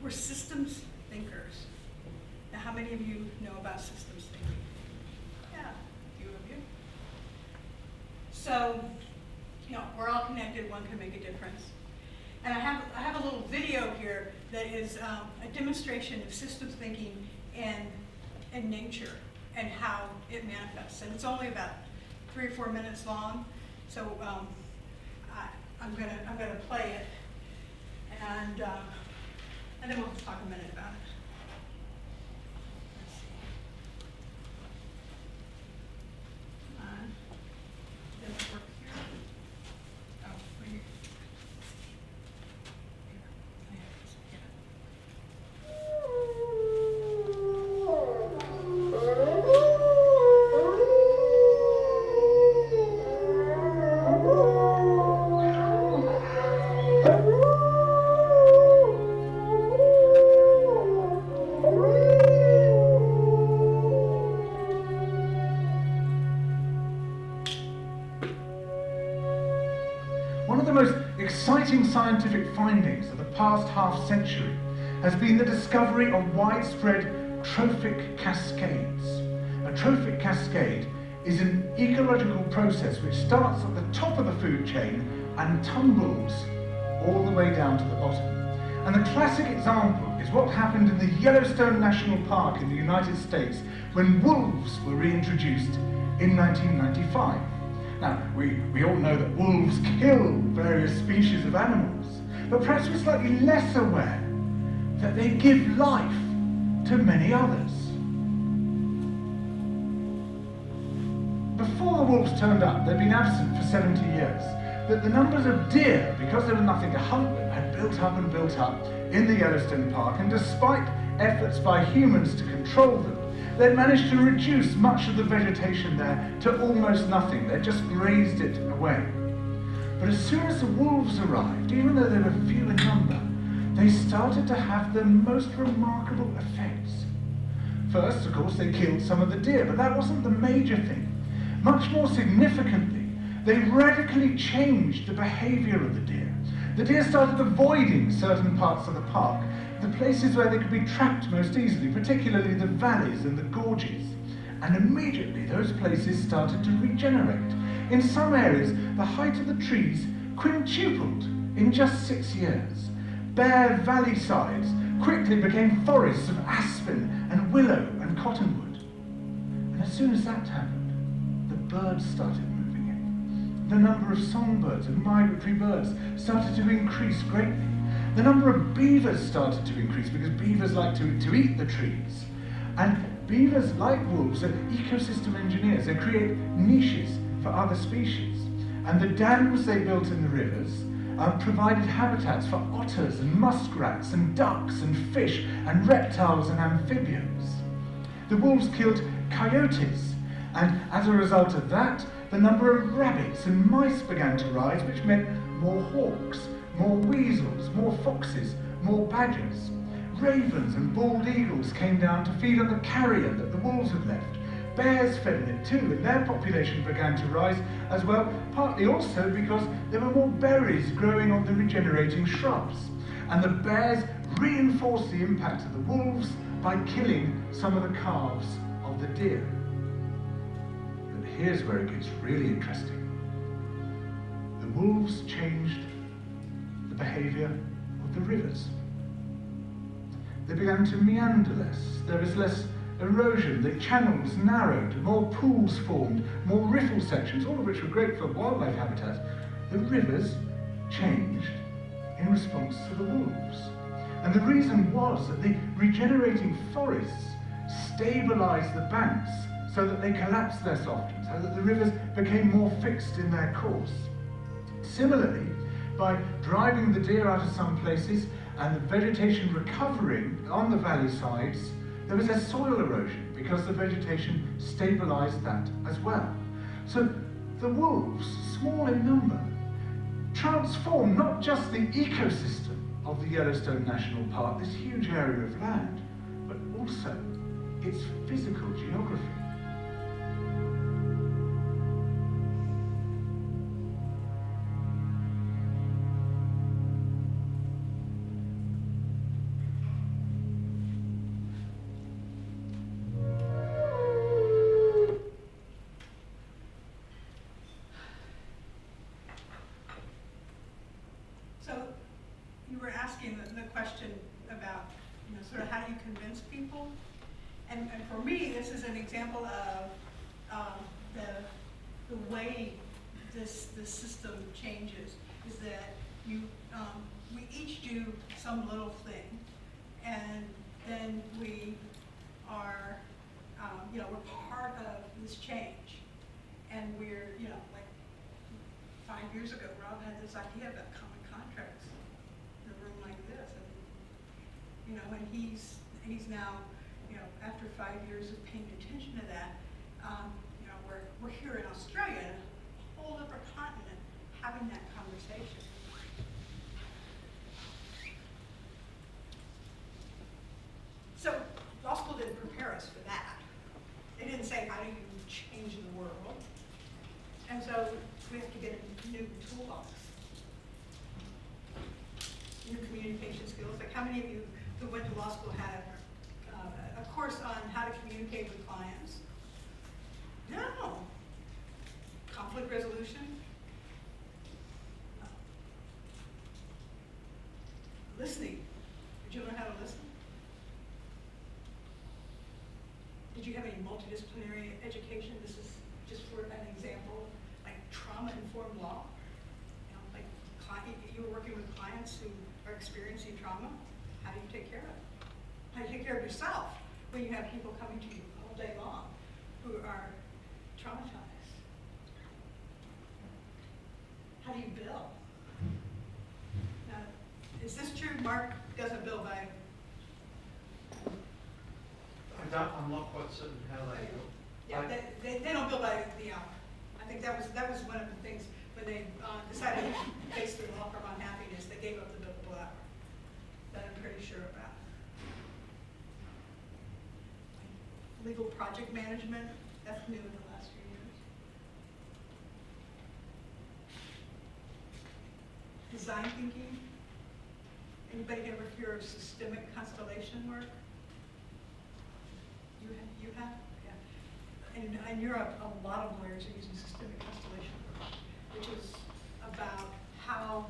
We're systems thinkers. Now, how many of you know about systems thinking? Yeah, a few of you. So, we're all connected, one can make a difference. And I have a little video here that is a demonstration of systems thinking in nature and how it manifests. And it's only about 3 or 4 minutes long. So I'm gonna play it, and then we'll talk a minute about it. Let's see. Come on. Does it work here? Oh, right here. One of the most exciting scientific findings of the past half-century has been the discovery of widespread trophic cascades. A trophic cascade is an ecological process which starts at the top of the food chain and tumbles all the way down to the bottom. And the classic example is what happened in the Yellowstone National Park in the United States when wolves were reintroduced in 1995. Now, we all know that wolves kill various species of animals, but perhaps we're slightly less aware that they give life to many others. Before the wolves turned up, they'd been absent for 70 years, that the numbers of deer, because there was nothing to hunt them, had built up and built up in the Yellowstone Park, and despite efforts by humans to control them, they'd managed to reduce much of the vegetation there to almost nothing. They'd just grazed it away. But as soon as the wolves arrived, even though they were few in number, they started to have the most remarkable effects. First, of course, they killed some of the deer, but that wasn't the major thing. Much more significantly, they radically changed the behavior of the deer. The deer started avoiding certain parts of the park, the places where they could be trapped most easily, particularly the valleys and the gorges. And immediately those places started to regenerate. In some areas, the height of the trees quintupled in just 6 years. Bare valley sides quickly became forests of aspen and willow and cottonwood. And as soon as that happened, the birds started moving in. The number of songbirds and migratory birds started to increase greatly. The number of beavers started to increase because beavers like to eat the trees. And beavers, like wolves, are ecosystem engineers. They create niches for other species. And the dams they built in the rivers provided habitats for otters and muskrats and ducks and fish and reptiles and amphibians. The wolves killed coyotes, and as a result of that, the number of rabbits and mice began to rise, which meant more hawks, more weasels, more foxes, more badgers. Ravens and bald eagles came down to feed on the carrion that the wolves had left. Bears fed on it too, and their population began to rise as well, partly also because there were more berries growing on the regenerating shrubs. And the bears reinforced the impact of the wolves by killing some of the calves of the deer. But here's where it gets really interesting. The wolves changed the behavior of the rivers. They began to meander less. There was less erosion. The channels narrowed. More pools formed. More riffle sections, all of which were great for wildlife habitat. The rivers changed in response to the wolves. And the reason was that the regenerating forests stabilized the banks so that they collapsed less often, so that the rivers became more fixed in their course. Similarly, by driving the deer out of some places and the vegetation recovering on the valley sides, there was less soil erosion because the vegetation stabilized that as well. So the wolves, small in number, transformed not just the ecosystem of the Yellowstone National Park, this huge area of land, but also its physical geography. were asking the question about, sort of how do you convince people? And for me, this is an example of the way this system changes, is that we each do some little thing, and then we are, we're part of this change. And we're, like 5 years ago, Rob had this idea about common contracts in a room like this. And, and he's now, after 5 years of paying attention to that, we're here in Australia, a whole different continent, having that conversation. So law school didn't prepare us for that. It didn't say, how do you change the world? And so we have to get a new toolbox, new communication skills. Like, how many of you who went to law school had a course on how to communicate with clients? No. Conflict resolution? No. Listening. Did you learn how to listen? Did you have any multidisciplinary education? This is just for an example, like trauma-informed law. You were working with clients who are experiencing trauma. How do you take care of it? How do you take care of yourself when you have people coming to you all day long who are traumatized? How do you bill? Now, is this true? Mark doesn't bill by. I'm not quite certain how they do. Yeah, they don't bill by the hour. I think that was one of the things when they decided to base their law firm on happiness. They gave up the billable hour. That I'm pretty sure about. Legal project management, that's new in the last few years. Design thinking. Anybody ever hear of systemic constellation work? You have? Yeah. In Europe, a lot of lawyers are using systemic constellation work, which is about how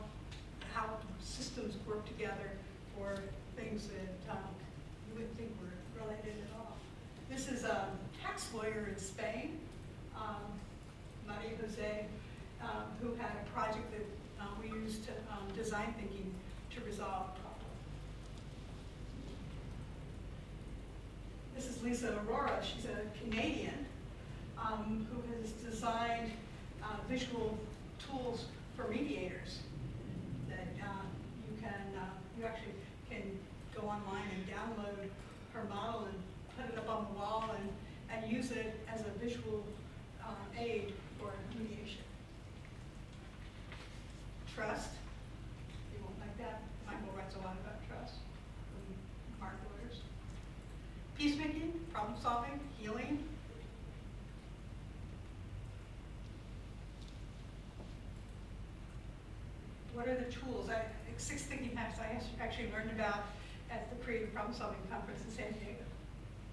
systems work together for things that you wouldn't think were related at all. This is a tax lawyer in Spain, Maria Jose, who had a project that we used to design thinking to resolve a problem. This is Lisa Aurora. She's a Canadian who has designed visual tools for mediators that you actually can go online and download her model and put it up on the wall and use it as a visual aid for mediation. Trust. You won't like that. Michael writes a lot about trust. Mark lawyers. Peacemaking, problem solving, healing. What are the tools? 6 thinking hacks I actually learned about at the Creative Problem Solving Conference in San Diego.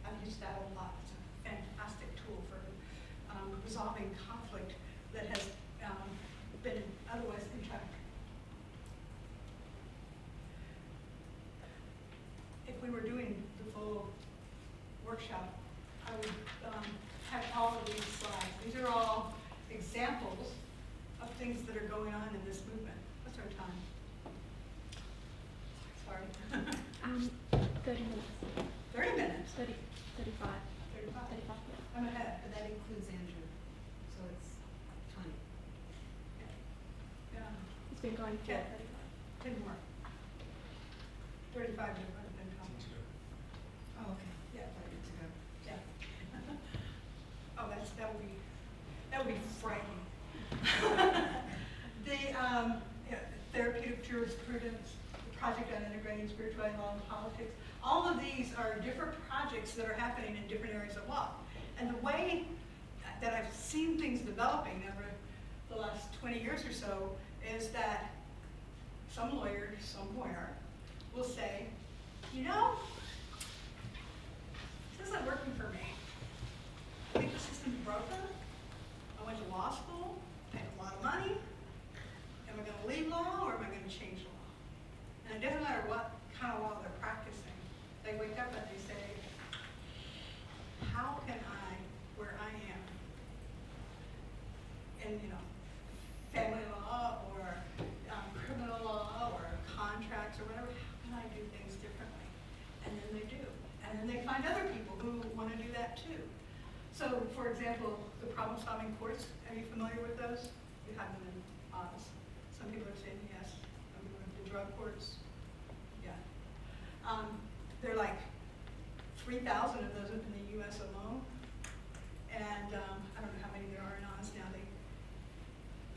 I've used that a lot. It's a fantastic tool for resolving conflict that has been otherwise intractable. If we were doing the full workshop, I would have all of these slides. These are all examples of things that are going on in this movement. What's our time? Sorry. 30 minutes. 30 minutes? 35. 35. 35, yeah. I'm ahead. But that includes Andrew, so it's 20. Yeah. It's been going for Yeah. 35. 10 more. 35 would have been coming. Oh, okay. Yeah. 5 minutes ago. Yeah. Oh, that would be frightening. The therapeutic jurisprudence, the project on integrating spirituality, law, and politics. All of these are different projects that are happening in different areas of law. And the way that I've seen things developing over the last 20 years or so is that some lawyer somewhere will say, this isn't working for me. I think the system's broken. I went to law school, paid a lot of money. Am I going to leave law or am I going to change law? And it doesn't and then they do. And then they find other people who want to do that too. So, for example, the problem-solving courts, are you familiar with those? You have them in Oz. Some people are saying yes. Some people are the drug courts. Yeah. There are like 3,000 of those up in the U.S. alone. And I don't know how many there are in Oz now. They,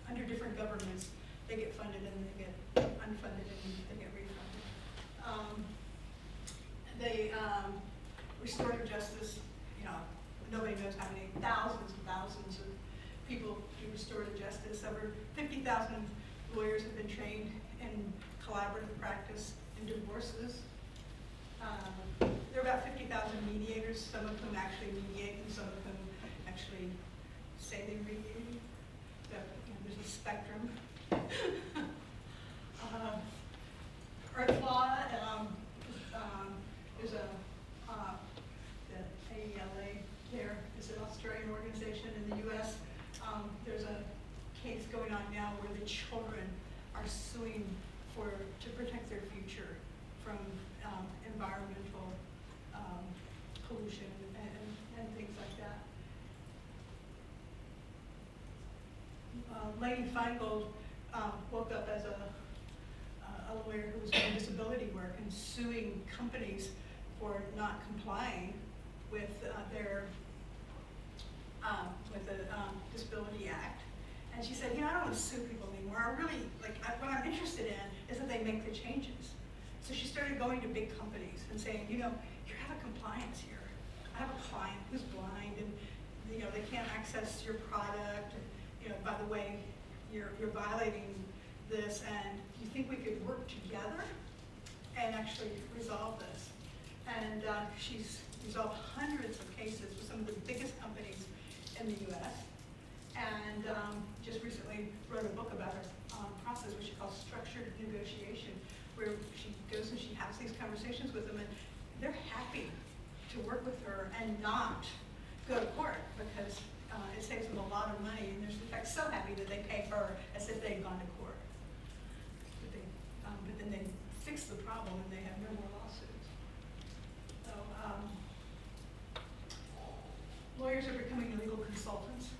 under different governments, they get funded and they get unfunded and they get refunded. Restorative justice, you know, nobody knows how many thousands and thousands of people do restorative justice. Over 50,000 lawyers have been trained in collaborative practice in divorces. There are about 50,000 mediators, some of whom actually mediate and some of whom actually say they mediate. So, you know, there's a spectrum. Earth Law is the AELA there is an Australian organization in the U.S. There's a case going on now where the children are suing to protect their future from environmental pollution and things like that. Lane Feingold woke up as a lawyer who was doing disability work and suing companies for not complying with the Disability Act. And she said, you know, I don't want to sue people anymore. I really, what I'm interested in is that they make the changes. So she started going to big companies and saying, you know, you have a compliance here. I have a client who's blind and, you know, they can't access your product. And, you know, by the way, you're violating this, and you think we could work together and actually resolve this? And she's resolved hundreds of cases with some of the biggest companies in the U.S. And just recently wrote a book about her process, which she calls structured negotiation, where she goes and she has these conversations with them, and they're happy to work with her and not go to court because it saves them a lot of money, and they're in fact so happy that they pay her as if they'd gone to court. But then they fix the problem and they have no more lawsuits. So lawyers are becoming legal consultants,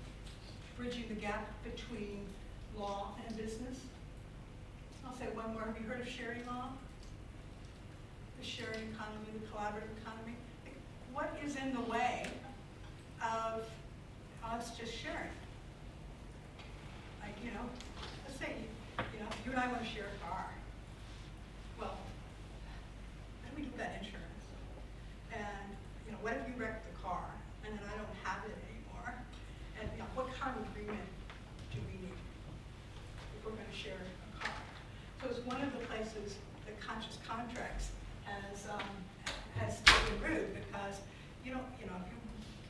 bridging the gap between law and business. I'll say one more. Have you heard of sharing law? The sharing economy, the collaborative economy. What is in the way of us just sharing? Like, you know, let's say, you know, you and I want to share a car. Well, how do we get that insurance? And, you know, what if you wreck the car and then I don't have it anymore? And, you know, what kind of agreement do we need if we're going to share a car? So it's one of the places that conscious contracts has taken root, because you don't, you know, if you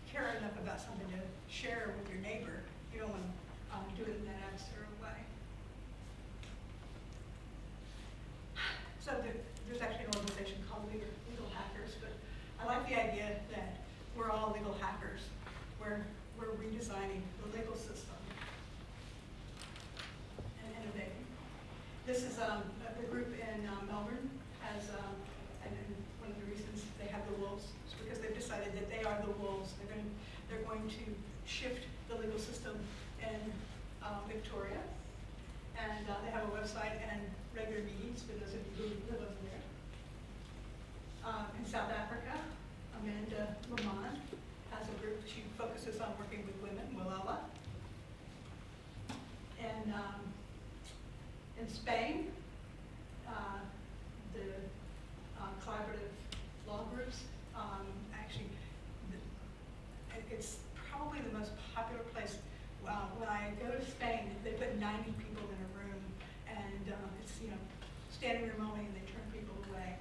care enough about something to share with your neighbor, you don't want to do it in that adversarial way. So there's actually an organization called Legal Hackers, but I like the idea that we're all legal hackers. We're redesigning the legal system and innovating. This is a group in Melbourne has, and one of the reasons they have the wolves is because they've decided that they are the wolves. They're going to shift the legal system in Victoria, and they have a website and regular meetings for those of you who live over there. In South Africa, Amanda Lamont has a group. She focuses on working with women, Willella. And in Spain, the collaborative law groups, actually, it's probably the most popular place. When I go to Spain, they put 90 people in a room, and it's, you know, standing room only, and they turn people away.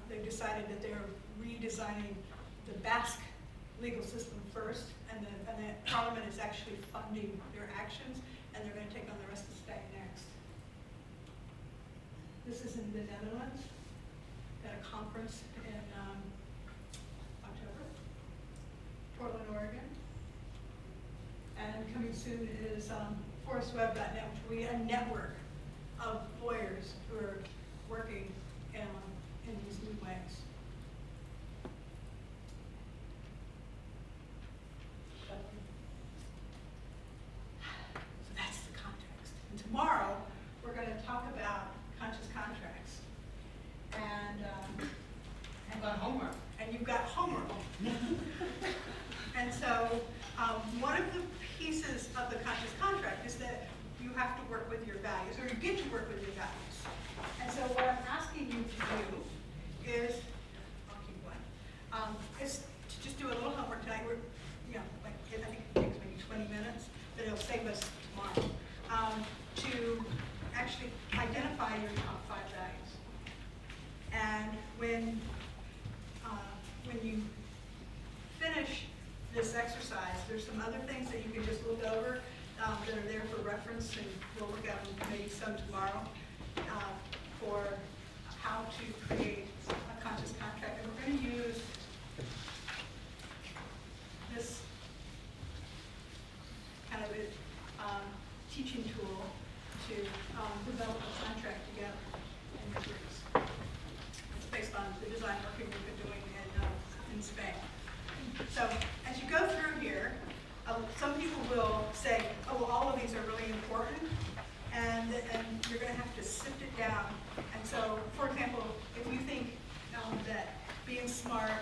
They've decided that they're redesigning the Basque legal system first, and the Parliament is actually funding their actions, and they're going to take on the rest of Spain next. This is in the Netherlands, at a conference in October, Portland, Oregon. And coming soon is forestweb.net, which will be a network of lawyers who are working in these new ways. homework. and you've got homework. And so, one of the pieces of the conscious contract is that you have to work with your values, or you get to work with your values. And so what I'm asking you to do is, I'll keep going, is to just do a little homework tonight. We're, like, I think it takes maybe 20 minutes, but it'll save us tomorrow, to actually identify your top 5 values. And when you finish this exercise, there's some other things that you can just look over that are there for reference, and we'll look at them maybe some tomorrow, for how to create a conscious contract. And we're going to use this kind of a teaching tool to develop a contract together in the groups. It's based on the design working we've been doing in Spain. So as you go through here, some people will say, oh, well, all of these are really important, and you're going to have to sift it down. And so, for example, if you think that being smart,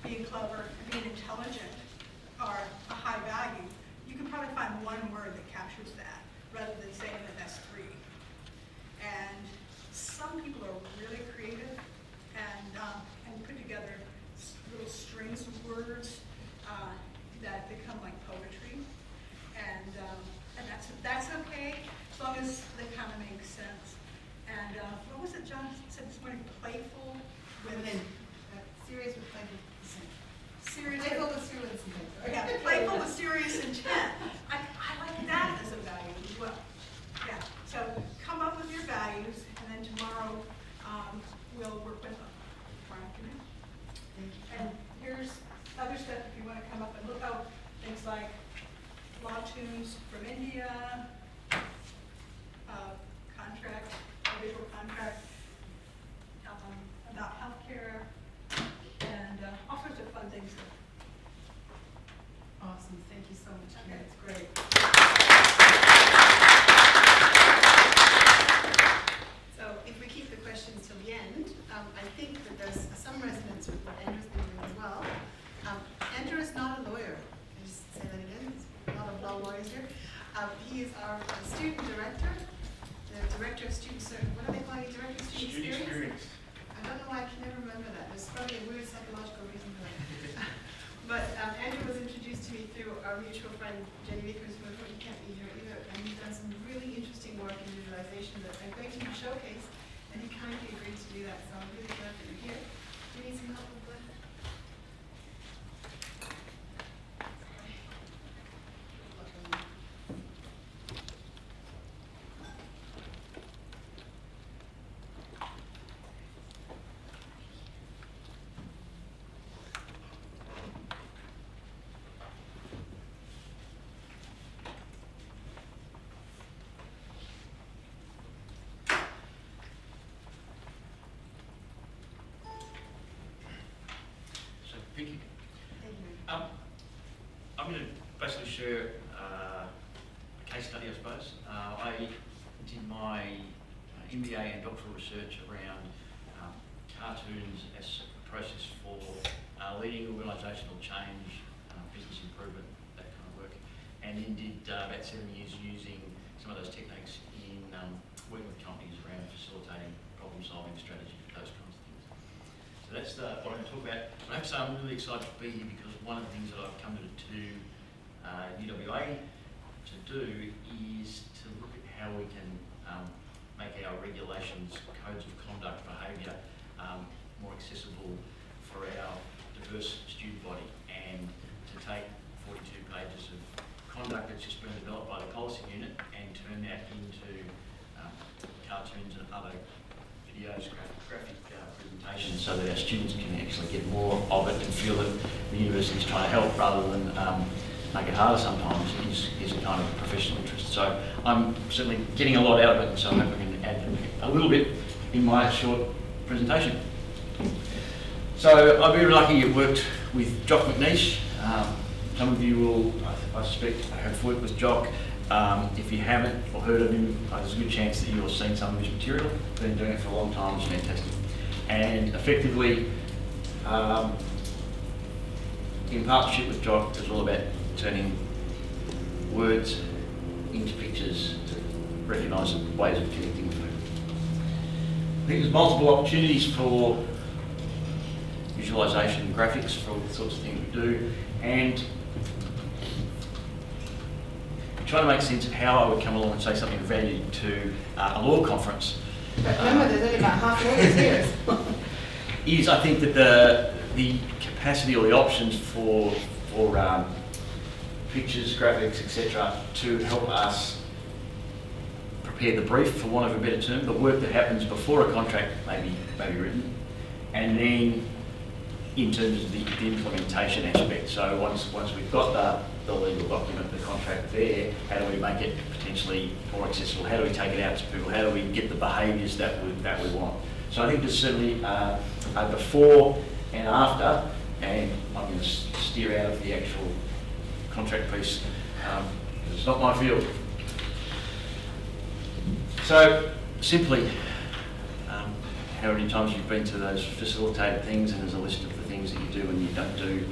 being clever, and being intelligent are a high value, you can probably find one word that captures that, rather than saying that that's 3. And some people are really creative and put together little strings of words that become like poetry, and that's okay as long as they kind of make sense. And what was it John said this morning? Playful with Serious with playful. serious. Playful with serious intent. Yeah, playful with serious intent. I like that as a value as well. Yeah. So come up with your values, and then tomorrow we'll work with them. Tomorrow afternoon. Thank you. And here's other stuff if you want to come up and look out, things like law tunes from India, contract, visual contract, about healthcare, and all sorts of fun things. Awesome. Thank you so much, Karen. It's great. So if we keep the questions till the end, I think that there's some resonance with what Andrew's been doing as well. Andrew is not a lawyer. I just say that again. There's a lot of law lawyers here. He is our student director, the director of student service. What are they calling it? Director of student experience? I don't know why I can never remember that. There's probably a weird psychological reason for that. But Andrew was introduced to me through our mutual friend Jenny Vickers, who he can't be here either, and he's done some really interesting work in visualization that I'm going to showcase, and he kindly agreed to do that, so I'm really glad that you're here. Do you need some help with that? Thank you. Thank you. I'm going to basically share a case study, I suppose. I did my MBA and doctoral research around cartoons as a process for leading organisational change, business improvement, that kind of work, and then did about 7 years using some of those techniques in working with companies around facilitating problem-solving strategy, those kinds of things. So that's what I'm going to talk about. I have to say I'm really excited to be here because one of the things that I've come to UWA to do is to look at how we can make our regulations, codes of conduct, behaviour more accessible for our diverse student body, and to take 42 pages of conduct that's just been developed by the policy unit and turn that into cartoons and other videos, graphic presentations, so that our students can actually get more of it and feel that the university is trying to help rather than make it harder sometimes is a kind of professional interest. So I'm certainly getting a lot out of it, and so I hope I can add a little bit in my short presentation. So I've been lucky to worked with Jock McNeish. Some of you will, I suspect, have worked with Jock. If you haven't or heard of him, there's a good chance that you'll have seen some of his material. Been doing it for a long time, it's fantastic. And effectively, in partnership with Jock, it was all about turning words into pictures to recognise ways of connecting with people. I think there's multiple opportunities for visualisation, graphics, for all the sorts of things we do, and trying to make sense of how I would come along and say something of value to a law conference. But remember, there's only about half lawyers here. Is I think that the capacity or the options for pictures, graphics, etc., to help us prepare the brief, for want of a better term, the work that happens before a contract may be written, and then in terms of the implementation aspect. So once we've got the legal document, the contract there, how do we make it potentially more accessible? How do we take it out to people? How do we get the behaviours that we want? So I think there's certainly a before and after, and I'm going to steer out of the actual contract piece because it's not my field. So simply, how many times you've been to those facilitated things and there's a list of the things that you do and you don't do,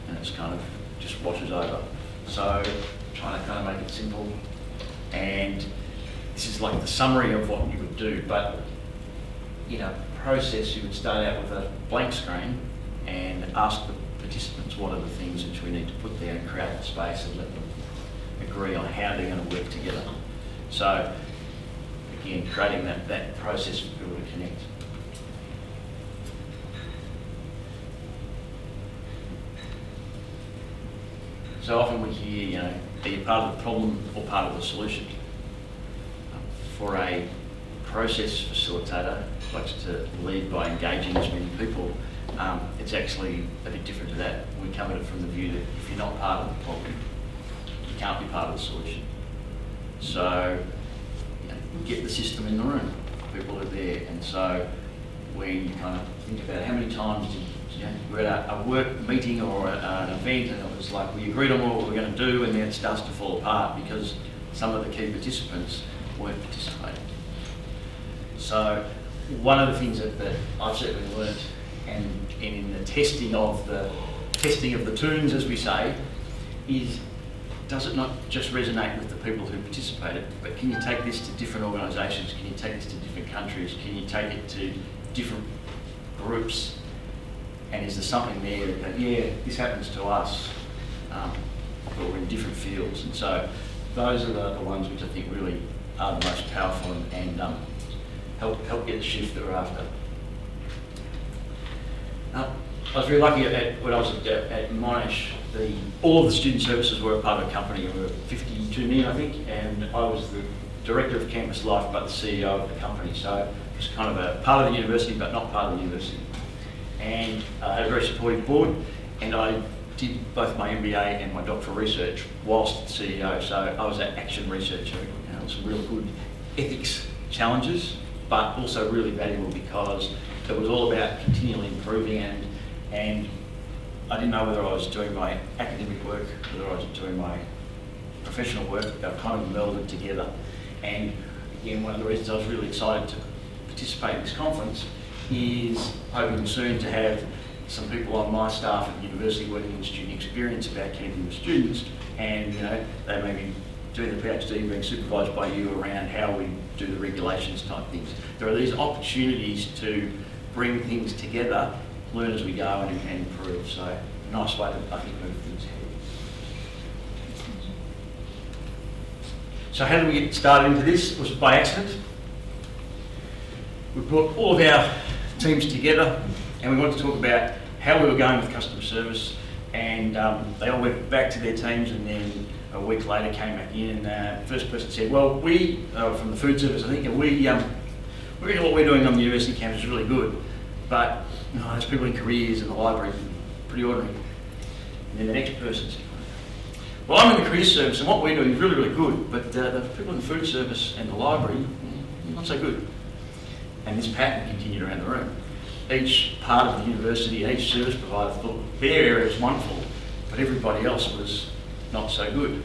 and it's kind of just washes over. So trying to kind of make it simple, and this is like the summary of what you would do, but in a process you would start out with a blank screen and ask the participants what are the things which we need to put there and create the space and let them agree on how they're going to work together. So again, creating that process for people to connect. So often we hear, are you part of the problem or part of the solution? For a process facilitator who likes to lead by engaging as many people, it's actually a bit different to that. We come at it from the view that if you're not part of the problem, you can't be part of the solution. So get the system in the room. People are there, and so when you kind of think about how many times we're at a work meeting or an event, and it was like we agreed on what we were going to do, and then it starts to fall apart because some of the key participants weren't participating. So one of the things that I've certainly learnt, and in the testing of the tunes, as we say, is does it not just resonate with the people who participated, but can you take this to different organisations? Can you take this to different countries? Can you take it to different groups? And is there something there that, yeah, this happens to us, but we're in different fields? And so those are the ones which I think really are the most powerful and help get the shift that we're after. I was very lucky when I was at Monash, all of the student services were a part of a company, and we were 52 men, I think, and I was the director of campus life but the CEO of the company. So it was kind of a part of the university but not part of the university. And I had a very supportive board, and I did both my MBA and my doctoral research whilst CEO. So I was an action researcher, some real good ethics challenges, but also really valuable because it was all about continually improving, and I didn't know whether I was doing my academic work, whether I was doing my professional work. They were kind of melded together. And again, one of the reasons I was really excited to participate in this conference is hoping soon to have some people on my staff at the university working in student experience about connecting with students, and they may be doing the PhD, being supervised by you around how we do the regulations type things. There are these opportunities to bring things together, learn as we go, and improve. So a nice way to, I think, move things ahead. So how did we get started into this? It was by accident. We brought all of our teams together, and we wanted to talk about how we were going with customer service, and they all went back to their teams, and then a week later came back in, and the first person said, well, we, from the food service, I think, and we reckon what we're doing on the university campus is really good, but there's people in careers in the library, pretty ordinary. And then the next person said, well, I'm in the careers service, and what we're doing is really, really good, but the people in the food service and the library, not so good. And this pattern continued around the room. Each part of the university, each service provider thought their area was wonderful, but everybody else was not so good.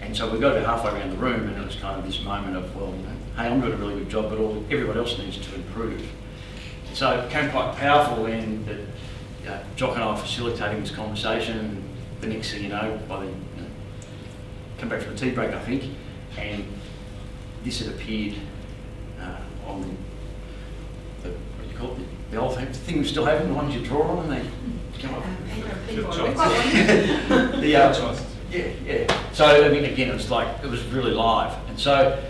And so we got about halfway around the room, and it was kind of this moment of, well, hey, I'm doing a really good job, but everybody else needs to improve. And so it became quite powerful then that Jock and I were facilitating this conversation, and the next thing you know, come back from the tea break, I think, and this had appeared on the, what do you call it, the old thing we still have, the ones you draw on and they come up. Yeah. So, I mean, again, it was like, it was really live. And so,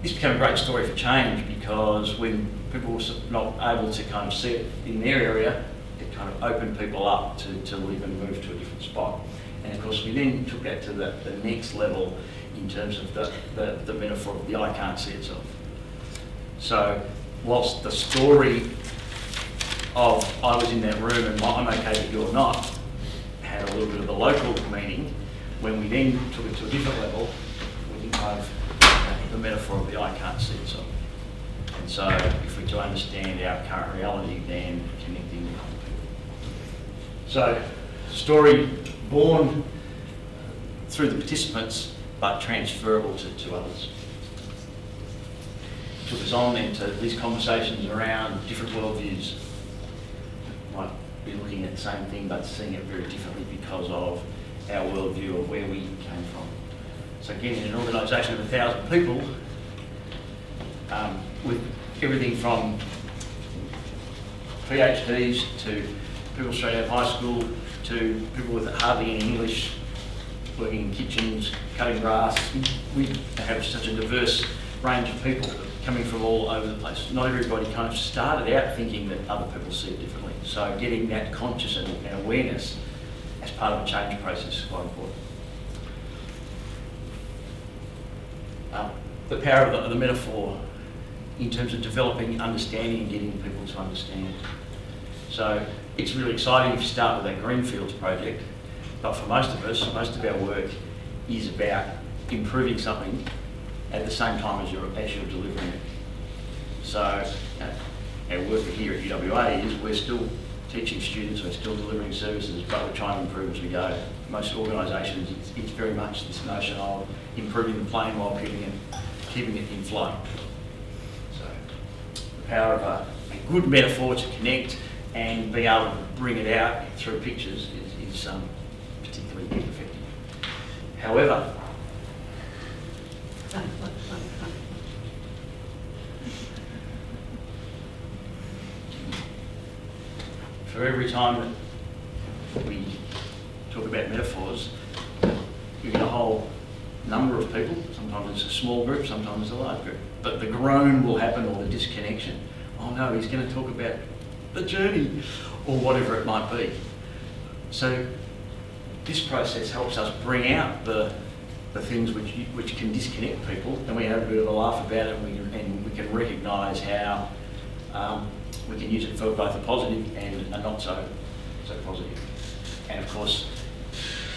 this became a great story for change, because when people were not able to kind of see it in their area, it kind of opened people up to leave and move to a different spot. And of course, we then took that to the next level in terms of the metaphor of the eye can't see itself. So, whilst the story of I was in that room and I'm okay but you're not had a little bit of the local meaning, when we then took it to a different level, we can kind of the metaphor of the eye can't see itself. And so, if we're to understand our current reality, then connecting with other people. So, story born through the participants, but transferable to others. Took us on then to these conversations around different worldviews. Might be looking at the same thing, but seeing it very differently because of our worldview of where we came from. So again, in an organisation of 1,000 people, with everything from PhDs to people straight out of high school to people with hardly any English, working in kitchens, cutting grass. We have such a diverse range of people coming from all over the place. Not everybody kind of started out thinking that other people see it differently. So getting that consciousness and awareness as part of a change process is quite important. The power of the metaphor in terms of developing understanding and getting people to understand. So it's really exciting if you start with that Greenfields project, but for most of us, most of our work is about improving something at the same time as you're delivering it. So our work here at UWA is we're still teaching students, we're still delivering services, but we're trying to improve as we go. Most organisations, it's very much this notion of improving the plane while keeping it in flight. So the power of a good metaphor to connect and be able to bring it out through pictures is particularly effective. However, for every time that we talk about metaphors, you get a whole number of people. Sometimes it's a small group, sometimes it's a large group. But the groan will happen, or the disconnection. Oh no, he's going to talk about the journey, or whatever it might be. So this process helps us bring out the things which can disconnect people, and we have a bit of a laugh about it, and we can recognise how we can use it for both a positive and a not so positive. And of course,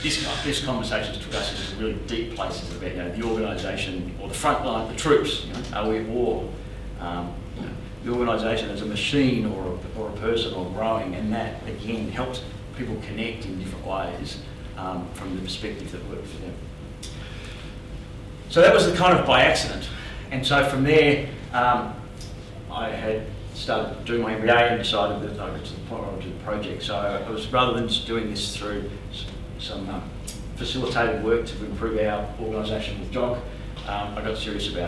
this conversation took us into really deep places about the organisation or the front line, the troops. Are we at war? The organisation as a machine or a person or growing, and that again helps people connect in different ways from the perspective that works for them. So that was the kind of by accident, and so from there I had started doing my MBA and decided that I got to the point where I would do the project. So I was, rather than just doing this through some facilitated work to improve our organisation with Jock, I got serious about it.